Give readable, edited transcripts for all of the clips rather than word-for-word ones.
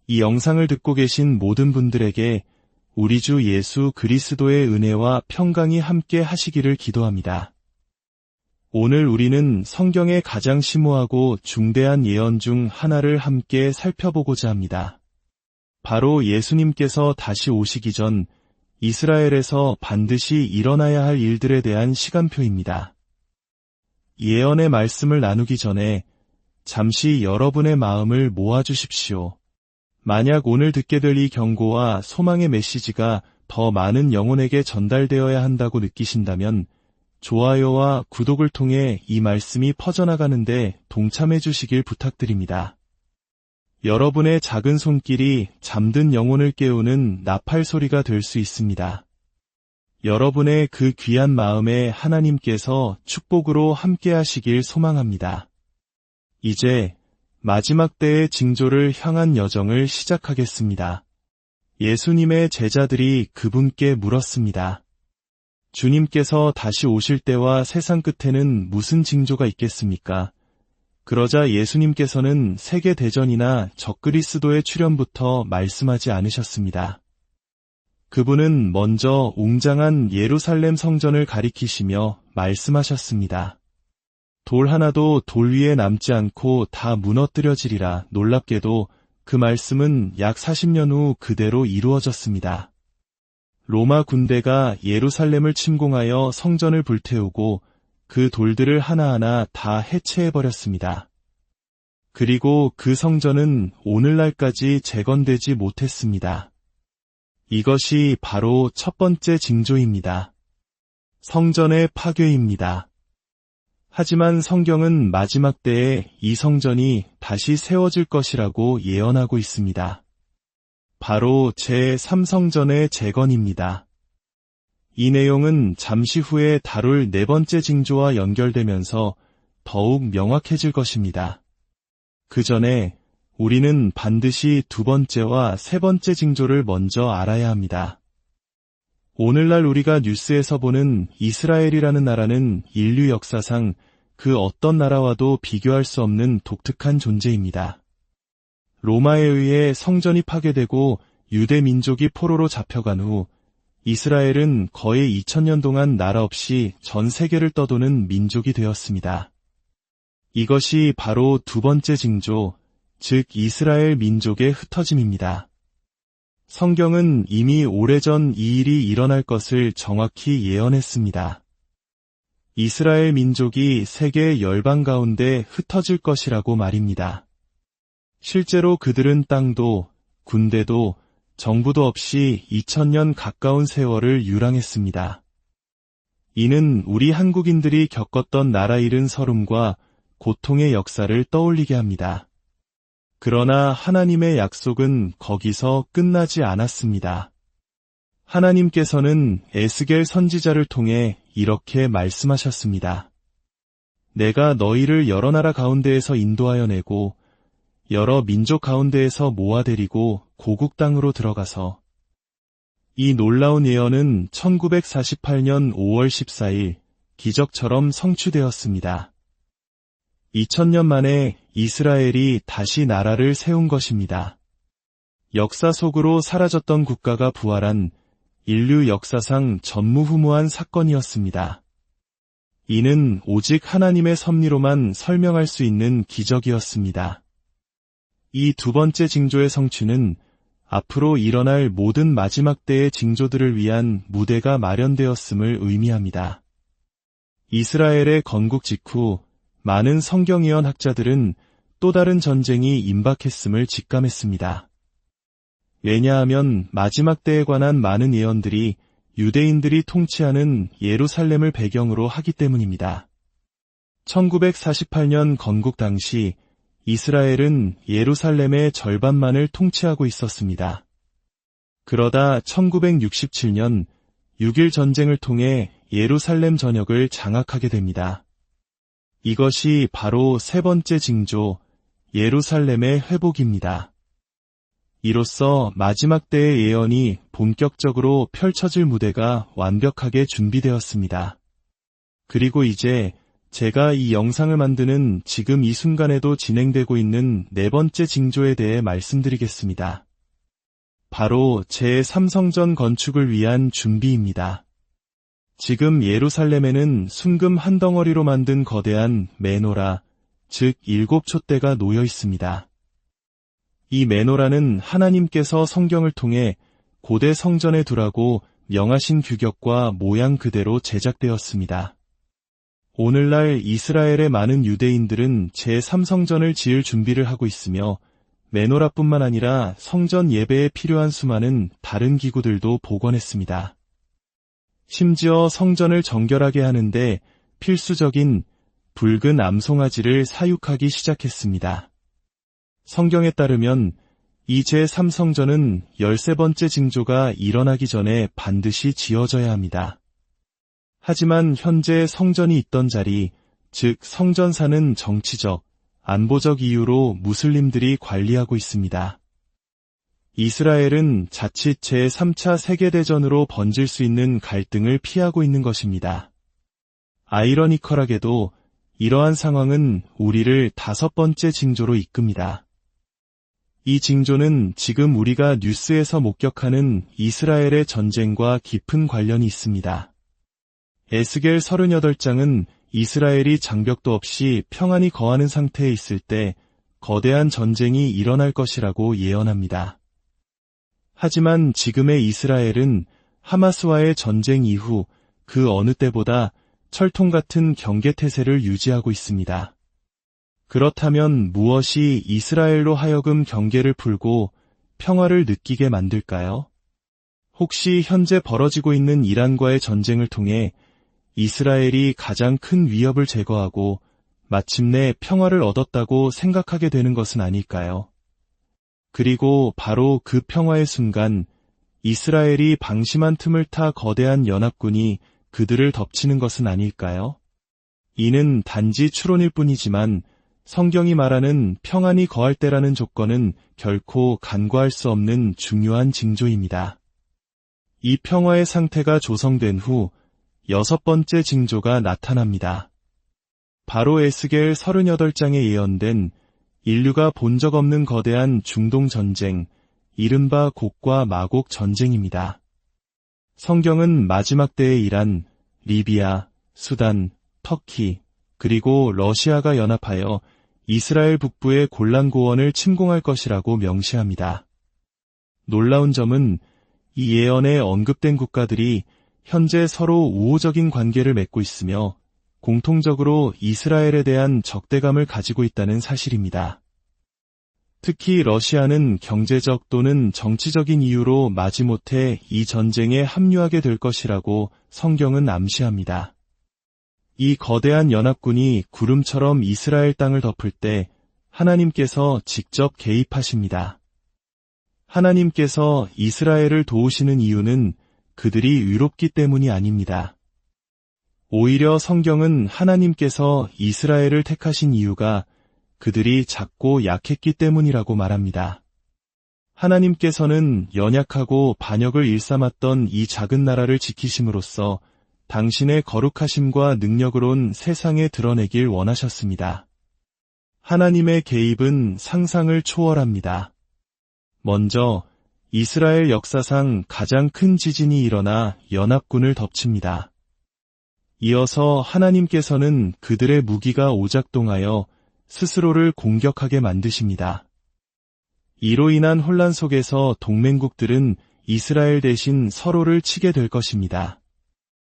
이 영상을 듣고 계신 모든 분들에게 우리 주 예수 그리스도의 은혜와 평강이 함께 하시기를 기도합니다. 오늘 우리는 성경의 가장 심오하고 중대한 예언 중 하나를 함께 살펴보고자 합니다. 바로 예수님께서 다시 오시기 전 이스라엘에서 반드시 일어나야 할 일들에 대한 시간표입니다. 예언의 말씀을 나누기 전에 잠시 여러분의 마음을 모아주십시오. 만약 오늘 듣게 될 이 경고와 소망의 메시지가 더 많은 영혼에게 전달되어야 한다고 느끼신다면 좋아요와 구독을 통해 이 말씀이 퍼져나가는데 동참해 주시길 부탁드립니다. 여러분의 작은 손길이 잠든 영혼을 깨우는 나팔 소리가 될 수 있습니다. 여러분의 그 귀한 마음에 하나님께서 축복으로 함께 하시길 소망합니다. 이제 마지막 때의 징조를 향한 여정을 시작하겠습니다. 예수님의 제자들이 그분께 물었습니다. 주님께서 다시 오실 때와 세상 끝에는 무슨 징조가 있겠습니까? 그러자 예수님께서는 세계대전이나 적그리스도의 출현부터 말씀하지 않으셨습니다. 그분은 먼저 웅장한 예루살렘 성전을 가리키시며 말씀하셨습니다. 돌 하나도 돌 위에 남지 않고 다 무너뜨려지리라. 놀랍게도 그 말씀은 약 40년 후 그대로 이루어졌습니다. 로마 군대가 예루살렘을 침공하여 성전을 불태우고 그 돌들을 하나하나 다 해체해버렸습니다. 그리고 그 성전은 오늘날까지 재건되지 못했습니다. 이것이 바로 첫 번째 징조입니다. 성전의 파괴입니다. 하지만 성경은 마지막 때에 이 성전이 다시 세워질 것이라고 예언하고 있습니다. 바로 제3성전의 재건입니다. 이 내용은 잠시 후에 다룰 네 번째 징조와 연결되면서 더욱 명확해질 것입니다. 그 전에 우리는 반드시 두 번째와 세 번째 징조를 먼저 알아야 합니다. 오늘날 우리가 뉴스에서 보는 이스라엘이라는 나라는 인류 역사상 그 어떤 나라와도 비교할 수 없는 독특한 존재입니다. 로마에 의해 성전이 파괴되고 유대 민족이 포로로 잡혀간 후 이스라엘은 거의 2000년 동안 나라 없이 전 세계를 떠도는 민족이 되었습니다. 이것이 바로 두 번째 징조, 즉 이스라엘 민족의 흩어짐입니다. 성경은 이미 오래전 이 일이 일어날 것을 정확히 예언했습니다. 이스라엘 민족이 세계 열방 가운데 흩어질 것이라고 말입니다. 실제로 그들은 땅도 군대도 정부도 없이 2000년 가까운 세월을 유랑했습니다. 이는 우리 한국인들이 겪었던 나라 잃은 서름과 고통의 역사를 떠올리게 합니다. 그러나 하나님의 약속은 거기서 끝나지 않았습니다. 하나님께서는 에스겔 선지자를 통해 이렇게 말씀하셨습니다. 내가 너희를 여러 나라 가운데에서 인도하여 내고 여러 민족 가운데에서 모아데리고 고국 땅으로 들어가서 이 놀라운 예언은 1948년 5월 14일 기적처럼 성취되었습니다. 2000년 만에 이스라엘이 다시 나라를 세운 것입니다. 역사 속으로 사라졌던 국가가 부활한 인류 역사상 전무후무한 사건이었습니다. 이는 오직 하나님의 섭리로만 설명할 수 있는 기적이었습니다. 이 두 번째 징조의 성취는 앞으로 일어날 모든 마지막 때의 징조들을 위한 무대가 마련되었음을 의미합니다. 이스라엘의 건국 직후 많은 성경 예언 학자들은 또 다른 전쟁이 임박했음을 직감했습니다. 왜냐하면 마지막 때에 관한 많은 예언들이 유대인들이 통치하는 예루살렘을 배경으로 하기 때문입니다. 1948년 건국 당시 이스라엘은 예루살렘의 절반만을 통치하고 있었습니다. 그러다 1967년 6.1 전쟁을 통해 예루살렘 전역을 장악하게 됩니다. 이것이 바로 세 번째 징조, 예루살렘의 회복입니다. 이로써 마지막 때의 예언이 본격적으로 펼쳐질 무대가 완벽하게 준비되었습니다. 그리고 이제 제가 이 영상을 만드는 지금 이 순간에도 진행되고 있는 네 번째 징조에 대해 말씀드리겠습니다. 바로 제3성전 건축을 위한 준비입니다. 지금 예루살렘에는 순금 한 덩어리로 만든 거대한 메노라, 즉 7촛대가 놓여 있습니다. 이 메노라는 하나님께서 성경을 통해 고대 성전에 두라고 명하신 규격과 모양 그대로 제작되었습니다. 오늘날 이스라엘의 많은 유대인들은 제3성전을 지을 준비를 하고 있으며 메노라뿐만 아니라 성전 예배에 필요한 수많은 다른 기구들도 복원했습니다. 심지어 성전을 정결하게 하는데 필수적인 붉은 암송아지를 사육하기 시작했습니다. 성경에 따르면 이 제3성전은 13번째 징조가 일어나기 전에 반드시 지어져야 합니다. 하지만 현재 성전이 있던 자리, 즉 성전사는 정치적, 안보적 이유로 무슬림들이 관리하고 있습니다. 이스라엘은 자칫 제3차 세계대전으로 번질 수 있는 갈등을 피하고 있는 것입니다. 아이러니컬하게도 이러한 상황은 우리를 5번째 징조로 이끕니다. 이 징조는 지금 우리가 뉴스에서 목격하는 이스라엘의 전쟁과 깊은 관련이 있습니다. 에스겔 38장은 이스라엘이 장벽도 없이 평안히 거하는 상태에 있을 때 거대한 전쟁이 일어날 것이라고 예언합니다. 하지만 지금의 이스라엘은 하마스와의 전쟁 이후 그 어느 때보다 철통 같은 경계태세를 유지하고 있습니다. 그렇다면 무엇이 이스라엘로 하여금 경계를 풀고 평화를 느끼게 만들까요? 혹시 현재 벌어지고 있는 이란과의 전쟁을 통해 이스라엘이 가장 큰 위협을 제거하고 마침내 평화를 얻었다고 생각하게 되는 것은 아닐까요? 그리고 바로 그 평화의 순간 이스라엘이 방심한 틈을 타 거대한 연합군이 그들을 덮치는 것은 아닐까요? 이는 단지 추론일 뿐이지만 성경이 말하는 평안히 거할 때라는 조건은 결코 간과할 수 없는 중요한 징조입니다. 이 평화의 상태가 조성된 후 6번째 징조가 나타납니다. 바로 에스겔 38장에 예언된 인류가 본 적 없는 거대한 중동 전쟁, 이른바 곡과 마곡 전쟁입니다. 성경은 마지막 때의 이란, 리비아, 수단, 터키, 그리고 러시아가 연합하여 이스라엘 북부의 골란 고원을 침공할 것이라고 명시합니다. 놀라운 점은 이 예언에 언급된 국가들이 현재 서로 우호적인 관계를 맺고 있으며 공통적으로 이스라엘에 대한 적대감을 가지고 있다는 사실입니다. 특히 러시아는 경제적 또는 정치적인 이유로 마지못해 이 전쟁에 합류하게 될 것이라고 성경은 암시합니다. 이 거대한 연합군이 구름처럼 이스라엘 땅을 덮을 때 하나님께서 직접 개입하십니다. 하나님께서 이스라엘을 도우시는 이유는 그들이 의롭기 때문이 아닙니다. 오히려 성경은 하나님께서 이스라엘을 택하신 이유가 그들이 작고 약했기 때문이라고 말합니다. 하나님께서는 연약하고 반역을 일삼았던 이 작은 나라를 지키심으로써 당신의 거룩하심과 능력으론 세상에 드러내길 원하셨습니다. 하나님의 개입은 상상을 초월합니다. 먼저 이스라엘 역사상 가장 큰 지진이 일어나 연합군을 덮칩니다. 이어서 하나님께서는 그들의 무기가 오작동하여 스스로를 공격하게 만드십니다. 이로 인한 혼란 속에서 동맹국들은 이스라엘 대신 서로를 치게 될 것입니다.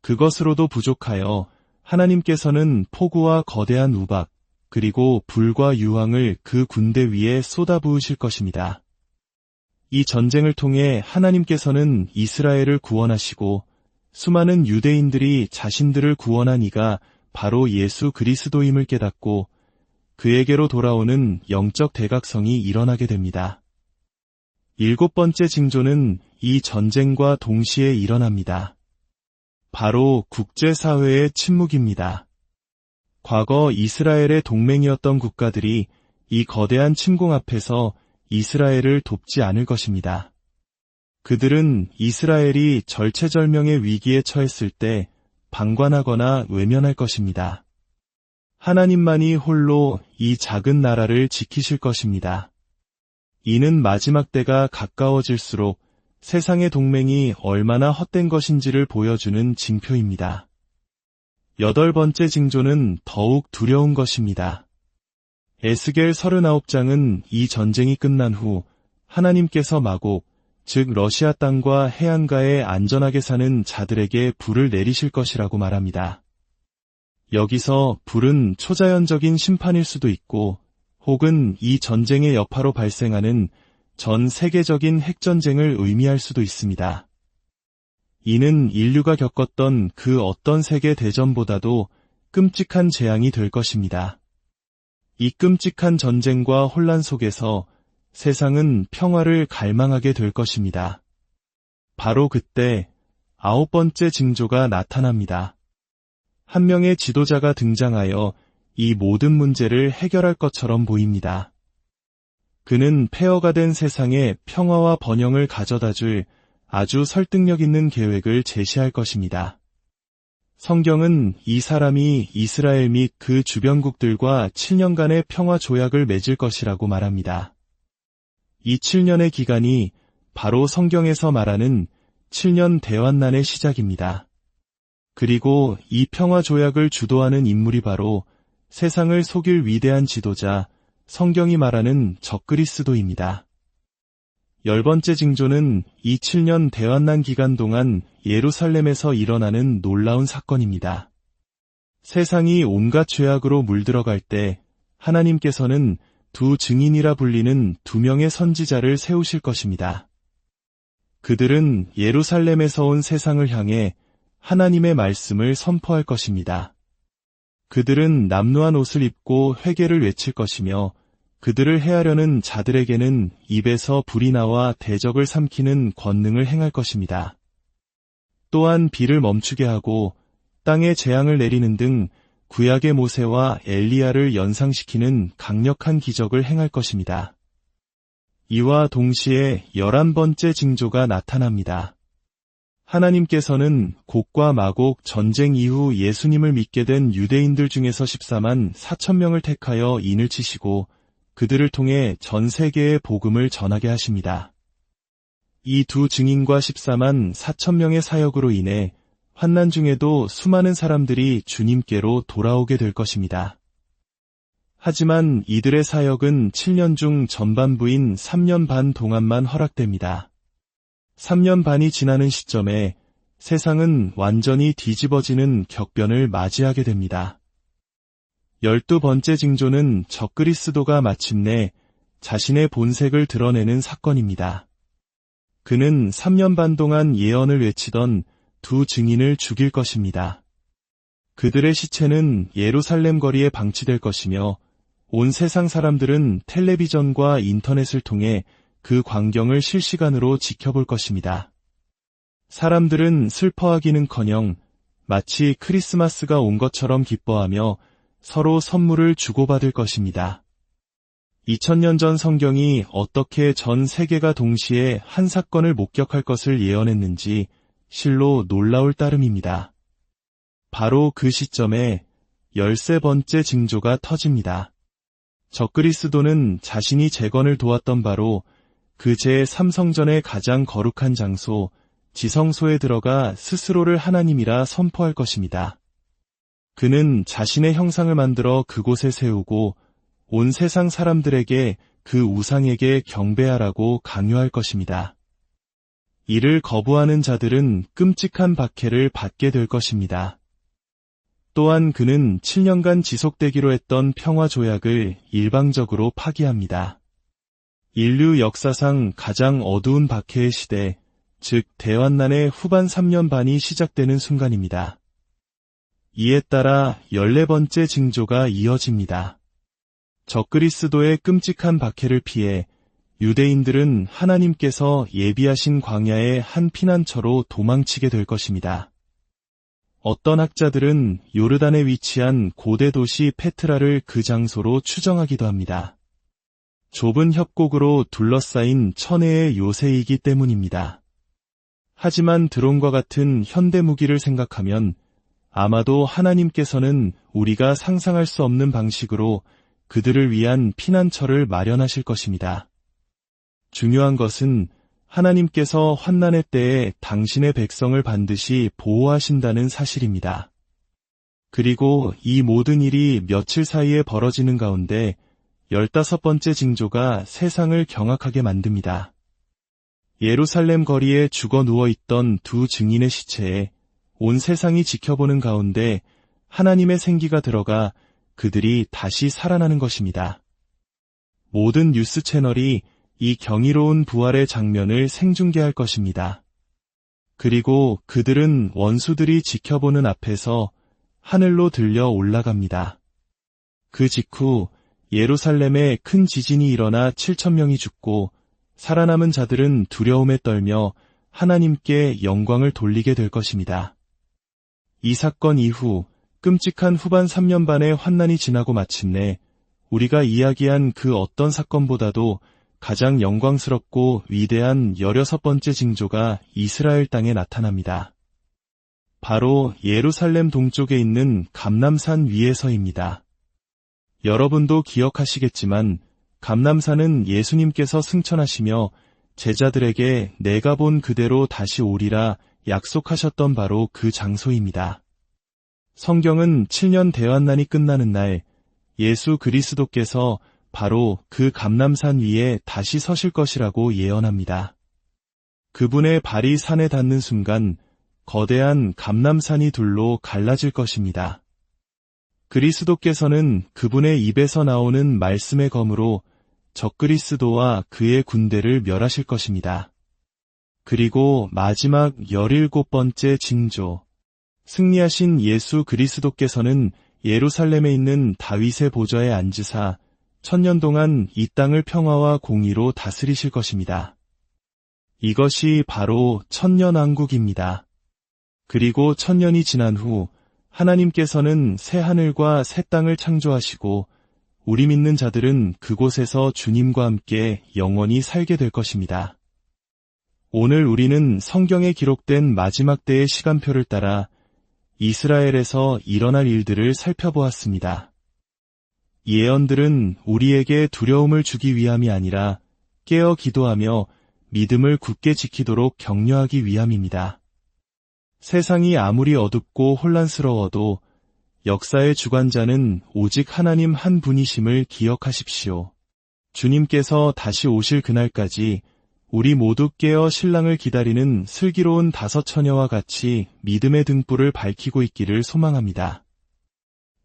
그것으로도 부족하여 하나님께서는 폭우와 거대한 우박, 그리고 불과 유황을 그 군대 위에 쏟아부으실 것입니다. 이 전쟁을 통해 하나님께서는 이스라엘을 구원하시고 수많은 유대인들이 자신들을 구원한 이가 바로 예수 그리스도임을 깨닫고 그에게로 돌아오는 영적 대각성이 일어나게 됩니다. 7번째 징조는 이 전쟁과 동시에 일어납니다. 바로 국제사회의 침묵입니다. 과거 이스라엘의 동맹이었던 국가들이 이 거대한 침공 앞에서 이스라엘을 돕지 않을 것입니다. 그들은 이스라엘이 절체절명의 위기에 처했을 때 방관하거나 외면할 것입니다. 하나님만이 홀로 이 작은 나라를 지키실 것입니다. 이는 마지막 때가 가까워질수록 세상의 동맹이 얼마나 헛된 것인지를 보여주는 징표입니다. 8번째 징조는 더욱 두려운 것입니다. 에스겔 39장은 이 전쟁이 끝난 후 하나님께서 마곡, 즉 러시아 땅과 해안가에 안전하게 사는 자들에게 불을 내리실 것이라고 말합니다. 여기서 불은 초자연적인 심판일 수도 있고 혹은 이 전쟁의 여파로 발생하는 전 세계적인 핵전쟁을 의미할 수도 있습니다. 이는 인류가 겪었던 그 어떤 세계 대전보다도 끔찍한 재앙이 될 것입니다. 이 끔찍한 전쟁과 혼란 속에서 세상은 평화를 갈망하게 될 것입니다. 바로 그때 9번째 징조가 나타납니다. 한 명의 지도자가 등장하여 이 모든 문제를 해결할 것처럼 보입니다. 그는 폐허가 된 세상에 평화와 번영을 가져다 줄 아주 설득력 있는 계획을 제시할 것입니다. 성경은 이 사람이 이스라엘 및 그 주변국들과 7년간의 평화 조약을 맺을 것이라고 말합니다. 이 7년의 기간이 바로 성경에서 말하는 7년 대환난의 시작입니다. 그리고 이 평화 조약을 주도하는 인물이 바로 세상을 속일 위대한 지도자, 성경이 말하는 적그리스도입니다. 10번째 징조는 이 7년 대환난 기간 동안 예루살렘에서 일어나는 놀라운 사건입니다. 세상이 온갖 죄악으로 물들어갈 때 하나님께서는 두 증인이라 불리는 2명의 선지자를 세우실 것입니다. 그들은 예루살렘에서 온 세상을 향해 하나님의 말씀을 선포할 것입니다. 그들은 남루한 옷을 입고 회개를 외칠 것이며 그들을 해하려는 자들에게는 입에서 불이 나와 대적을 삼키는 권능을 행할 것입니다. 또한 비를 멈추게 하고 땅에 재앙을 내리는 등 구약의 모세와 엘리야를 연상시키는 강력한 기적을 행할 것입니다. 이와 동시에 11번째 징조가 나타납니다. 하나님께서는 곡과 마곡 전쟁 이후 예수님을 믿게 된 유대인들 중에서 14만 4천 명을 택하여 인을 치시고 그들을 통해 전 세계에 복음을 전하게 하십니다. 이 두 증인과 14만 4천 명의 사역으로 인해 환난 중에도 수많은 사람들이 주님께로 돌아오게 될 것입니다. 하지만 이들의 사역은 7년 중 전반부인 3년 반 동안만 허락됩니다. 3년 반이 지나는 시점에 세상은 완전히 뒤집어지는 격변을 맞이하게 됩니다. 12번째 징조는 적그리스도가 마침내 자신의 본색을 드러내는 사건입니다. 그는 3년 반 동안 예언을 외치던 두 증인을 죽일 것입니다. 그들의 시체는 예루살렘 거리에 방치될 것이며 온 세상 사람들은 텔레비전과 인터넷을 통해 그 광경을 실시간으로 지켜볼 것입니다. 사람들은 슬퍼하기는커녕 마치 크리스마스가 온 것처럼 기뻐하며 서로 선물을 주고받을 것입니다. 2000년 전 성경이 어떻게 전 세계가 동시에 한 사건을 목격할 것을 예언했는지 실로 놀라울 따름입니다. 바로 그 시점에 13번째 징조가 터집니다. 적그리스도는 자신이 재건을 도왔던 바로 그 제3성전의 가장 거룩한 장소, 지성소에 들어가 스스로를 하나님이라 선포할 것입니다. 그는 자신의 형상을 만들어 그곳에 세우고 온 세상 사람들에게 그 우상에게 경배하라고 강요할 것입니다. 이를 거부하는 자들은 끔찍한 박해를 받게 될 것입니다. 또한 그는 7년간 지속되기로 했던 평화 조약을 일방적으로 파기합니다. 인류 역사상 가장 어두운 박해의 시대, 즉 대환난의 후반 3년 반이 시작되는 순간입니다. 이에 따라 14번째 징조가 이어집니다. 적그리스도의 끔찍한 박해를 피해 유대인들은 하나님께서 예비하신 광야의 한 피난처로 도망치게 될 것입니다. 어떤 학자들은 요르단에 위치한 고대 도시 페트라를 그 장소로 추정하기도 합니다. 좁은 협곡으로 둘러싸인 천혜의 요새이기 때문입니다. 하지만 드론과 같은 현대 무기를 생각하면 아마도 하나님께서는 우리가 상상할 수 없는 방식으로 그들을 위한 피난처를 마련하실 것입니다. 중요한 것은 하나님께서 환난의 때에 당신의 백성을 반드시 보호하신다는 사실입니다. 그리고 이 모든 일이 며칠 사이에 벌어지는 가운데 15번째 징조가 세상을 경악하게 만듭니다. 예루살렘 거리에 죽어 누워있던 두 증인의 시체에 온 세상이 지켜보는 가운데 하나님의 생기가 들어가 그들이 다시 살아나는 것입니다. 모든 뉴스 채널이 이 경이로운 부활의 장면을 생중계할 것입니다. 그리고 그들은 원수들이 지켜보는 앞에서 하늘로 들려 올라갑니다. 그 직후 예루살렘에 큰 지진이 일어나 7,000명이 죽고 살아남은 자들은 두려움에 떨며 하나님께 영광을 돌리게 될 것입니다. 이 사건 이후 끔찍한 후반 3년 반의 환난이 지나고 마침내 우리가 이야기한 그 어떤 사건보다도 가장 영광스럽고 위대한 16번째 징조가 이스라엘 땅에 나타납니다. 바로 예루살렘 동쪽에 있는 감람산 위에서입니다. 여러분도 기억하시겠지만 감람산은 예수님께서 승천하시며 제자들에게 내가 본 그대로 다시 오리라 약속하셨던 바로 그 장소입니다. 성경은 7년 대환난이 끝나는 날 예수 그리스도께서 바로 그 감람산 위에 다시 서실 것이라고 예언합니다. 그분의 발이 산에 닿는 순간 거대한 감람산이 둘로 갈라질 것입니다. 그리스도께서는 그분의 입에서 나오는 말씀의 검으로 적그리스도와 그의 군대를 멸하실 것입니다. 그리고 마지막 17번째 징조, 승리하신 예수 그리스도께서는 예루살렘에 있는 다윗의 보좌에 앉으사 1000년 동안 이 땅을 평화와 공의로 다스리실 것입니다. 이것이 바로 천년왕국입니다. 그리고 1000년이 지난 후 하나님께서는 새 하늘과 새 땅을 창조하시고 우리 믿는 자들은 그곳에서 주님과 함께 영원히 살게 될 것입니다. 오늘 우리는 성경에 기록된 마지막 때의 시간표를 따라 이스라엘에서 일어날 일들을 살펴보았습니다. 예언들은 우리에게 두려움을 주기 위함이 아니라 깨어 기도하며 믿음을 굳게 지키도록 격려하기 위함입니다. 세상이 아무리 어둡고 혼란스러워도 역사의 주관자는 오직 하나님 한 분이심을 기억하십시오. 주님께서 다시 오실 그날까지 우리 모두 깨어 신랑을 기다리는 슬기로운 5 처녀와 같이 믿음의 등불을 밝히고 있기를 소망합니다.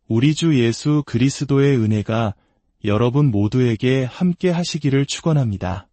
우리 주 예수 그리스도의 은혜가 여러분 모두에게 함께 하시기를 축원합니다.